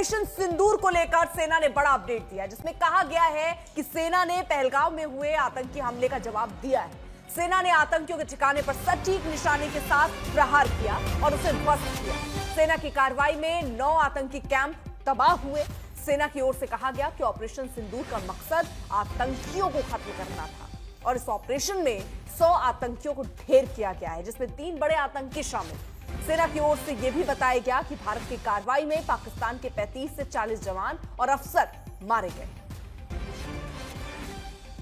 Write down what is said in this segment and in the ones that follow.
Operation सिंदूर को लेकर सेना ने बड़ा अपडेट दिया, जिसमें कहा गया है कि सेना ने पहलगाम में हुए आतंकी हमले का जवाब दिया है। सेना ने आतंकियों के ठिकाने पर सटीक निशाने के साथ प्रहार किया और उसे ध्वस्त किया। सेना की कार्रवाई में 9 आतंकी कैंप तबाह हुए। सेना की ओर से कहा गया कि ऑपरेशन सिंदूर का मकसद आतंकियों को खत्म करना था और इस ऑपरेशन में 100 आतंकियों को ढेर किया गया है, जिसमें 3 बड़े आतंकी शामिल। सेना की ओर से यह भी बताया गया कि भारत की कार्रवाई में पाकिस्तान के 35 से 40 जवान और अफसर मारे गए।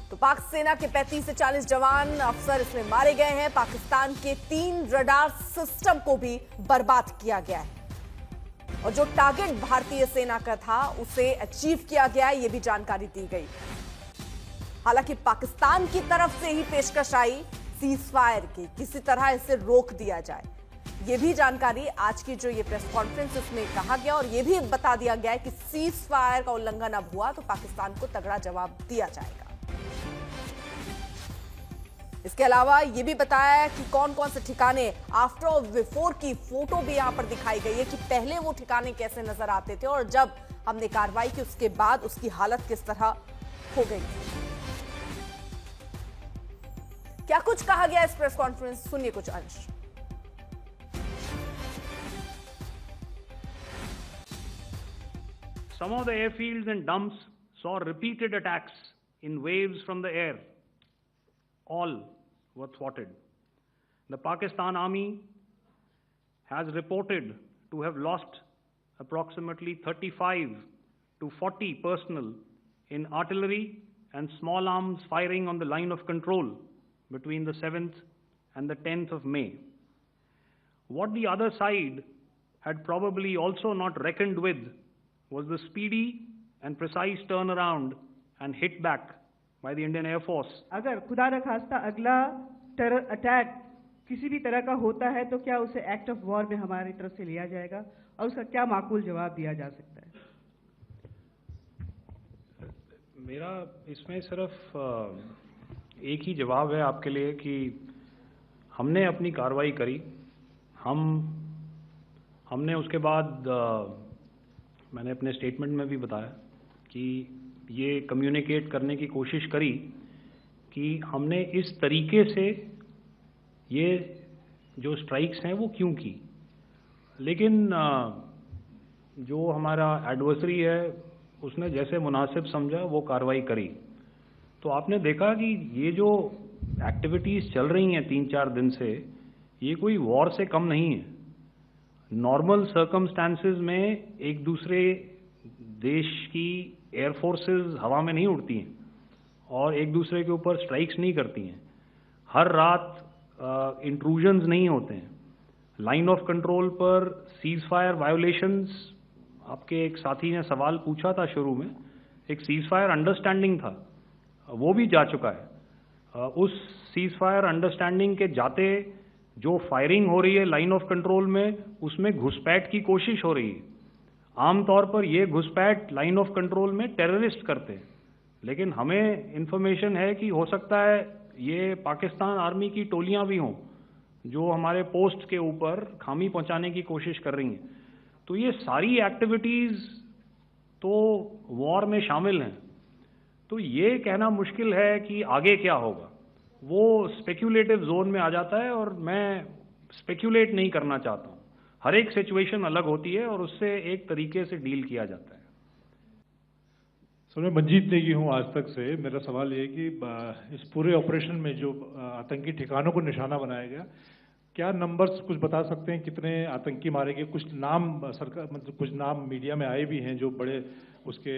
तो पाक सेना के 35 से 40 जवान अफसर इसमें मारे गए हैं। पाकिस्तान के 3 रडार सिस्टम को भी बर्बाद किया गया है और जो टारगेट भारतीय सेना का था उसे अचीव किया गया है, यह भी जानकारी दी गई। हालांकि पाकिस्तान की तरफ से ही पेशकश आई सीज फायर की, किसी तरह इसे रोक दिया जाए। यह भी जानकारी आज की जो ये प्रेस कॉन्फ्रेंस उसमें कहा गया और यह भी बता दिया गया है कि सीज फायर का उल्लंघन अब हुआ तो पाकिस्तान को तगड़ा जवाब दिया जाएगा। इसके अलावा यह भी बताया कि कौन कौन से ठिकाने आफ्टर और बिफोर की फोटो भी यहां पर दिखाई गई है कि पहले वो ठिकाने कैसे नजर आते थे और जब हमने कार्रवाई की उसके बाद उसकी हालत किस तरह हो गई। क्या कुछ कहा गया इस प्रेस कॉन्फ्रेंस, सुनिए कुछ अंश। Some of the airfields and dumps saw repeated attacks in waves from the air. All were thwarted. The Pakistan Army has reported to have lost approximately 35 to 40 personnel in artillery and small arms firing on the line of control between the 7th and the 10th of May. What the other side had probably also not reckoned with was the speedy and precise turnaround and hit back by the Indian Air Force. अगर खुदा न खास्ता अगला terror attack किसी भी तरह का होता है तो क्या उसे एक्ट ऑफ वॉर में हमारी तरफ से लिया जाएगा और उसका क्या माकूल जवाब दिया जा सकता है? मेरा इसमें सिर्फ एक ही जवाब है आपके लिए कि हमने अपनी कार्रवाई करी। हमने उसके बाद मैंने अपने स्टेटमेंट में भी बताया कि ये कम्युनिकेट करने की कोशिश करी कि हमने इस तरीके से ये जो स्ट्राइक्स हैं वो क्यों की। लेकिन जो हमारा एडवर्सरी है उसने जैसे मुनासिब समझा वो कार्रवाई करी। तो आपने देखा कि ये जो एक्टिविटीज़ चल रही हैं 3-4 दिन से, ये कोई वॉर से कम नहीं है। नॉर्मल सर्कमस्टांसेस में एक दूसरे देश की एयरफोर्सेस हवा में नहीं उड़ती हैं और एक दूसरे के ऊपर स्ट्राइक्स नहीं करती हैं। हर रात इंट्रूजन्स नहीं होते हैं। लाइन ऑफ कंट्रोल पर सीज फायर वायोलेशंस, आपके एक साथी ने सवाल पूछा था शुरू में, एक सीज फायर अंडरस्टैंडिंग था, वो भी जा चुका है। उस सीज फायर अंडरस्टैंडिंग के जाते जो फायरिंग हो रही है लाइन ऑफ कंट्रोल में, उसमें घुसपैठ की कोशिश हो रही है। आमतौर पर ये घुसपैठ लाइन ऑफ कंट्रोल में टेररिस्ट करते हैं, लेकिन हमें इंफॉर्मेशन है कि हो सकता है ये पाकिस्तान आर्मी की टोलियां भी हों जो हमारे पोस्ट के ऊपर खामी पहुंचाने की कोशिश कर रही हैं। तो ये सारी एक्टिविटीज़ तो वॉर में शामिल हैं। तो ये कहना मुश्किल है कि आगे क्या होगा, वो स्पेक्यूलेटिव जोन में आ जाता है और मैं स्पेक्यूलेट नहीं करना चाहता हूँ। हर एक सिचुएशन अलग होती है और उससे एक तरीके से डील किया जाता है। सर, मैं मंजीत नेगी हूँ आज तक से। मेरा सवाल ये कि इस पूरे ऑपरेशन में जो आतंकी ठिकानों को निशाना बनाया गया, क्या नंबर्स कुछ बता सकते हैं कितने आतंकी मारे गए? कुछ नाम सरकार, मतलब कुछ नाम मीडिया में आए भी हैं जो बड़े उसके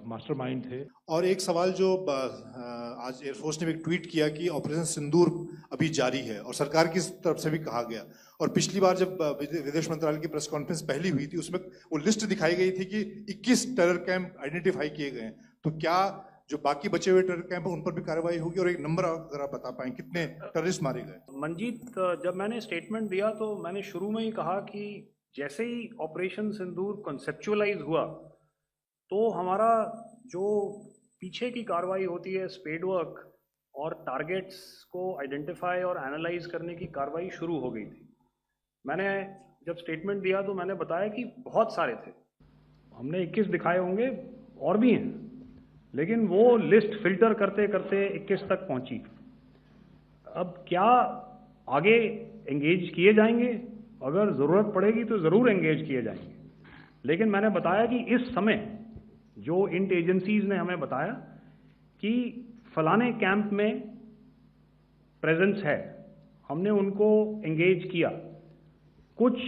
मास्टरमाइंड थे। और एक सवाल जो आज एयरफोर्स ने भी ट्वीट किया कि ऑपरेशन सिंदूर अभी जारी है और सरकार की तरफ से भी कहा गया, और पिछली बार जब विदेश मंत्रालय की प्रेस कॉन्फ्रेंस पहली हुई थी उसमें वो लिस्ट दिखाई गई थी कि 21 टेरर कैंप आइडेंटिफाई किए गए हैं। तो क्या जो बाकी बचे हुए टेरर कैंप उन पर भी कार्रवाई होगी, और एक नंबर अगर आप बता पाएं कितने टेररिस्ट मारे गए? मंजीत, जब मैंने स्टेटमेंट दिया तो मैंने शुरू में ही कहा कि जैसे ही ऑपरेशन सिंदूर कॉन्सेप्चुअलाइज हुआ तो हमारा जो पीछे की कार्रवाई होती है, स्पेड वर्क और टारगेट्स को आइडेंटिफाई और एनालाइज करने की कार्रवाई शुरू हो गई थी। मैंने जब स्टेटमेंट दिया तो मैंने बताया कि बहुत सारे थे हमने 21 दिखाए होंगे, और भी हैं, लेकिन वो लिस्ट फिल्टर करते करते 21 तक पहुंची। अब क्या आगे एंगेज किए जाएंगे? अगर ज़रूरत पड़ेगी तो ज़रूर एंगेज किए जाएंगे, लेकिन मैंने बताया कि इस समय जो इंट एजेंसीज ने हमें बताया कि फलाने कैंप में प्रेजेंस है, हमने उनको एंगेज किया। कुछ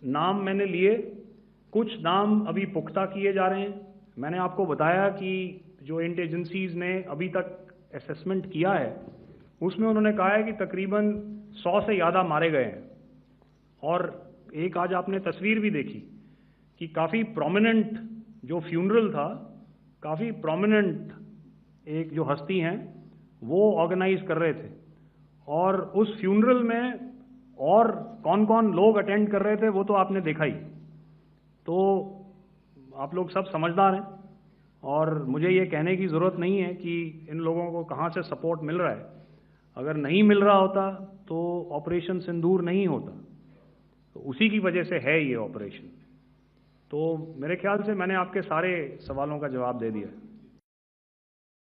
नाम मैंने लिए, कुछ नाम अभी पुख्ता किए जा रहे हैं। मैंने आपको बताया कि जो इंट एजेंसीज ने अभी तक असेसमेंट किया है उसमें उन्होंने कहा है कि तकरीबन 100 से ज़्यादा मारे गए हैं। और एक आज आपने तस्वीर भी देखी कि काफ़ी प्रोमिनेंट जो फ्यूनरल था, काफ़ी प्रोमिनेंट एक जो हस्ती हैं वो ऑर्गेनाइज कर रहे थे, और उस फ्यूनरल में और कौन कौन लोग अटेंड कर रहे थे वो तो आपने देखा ही। तो आप लोग सब समझदार हैं, और मुझे ये कहने की ज़रूरत नहीं है कि इन लोगों को कहाँ से सपोर्ट मिल रहा है। अगर नहीं मिल रहा होता तो ऑपरेशन सिंदूर नहीं होता, तो उसी की वजह से है ये ऑपरेशन। तो मेरे ख्याल से मैंने आपके सारे सवालों का जवाब दे दिया।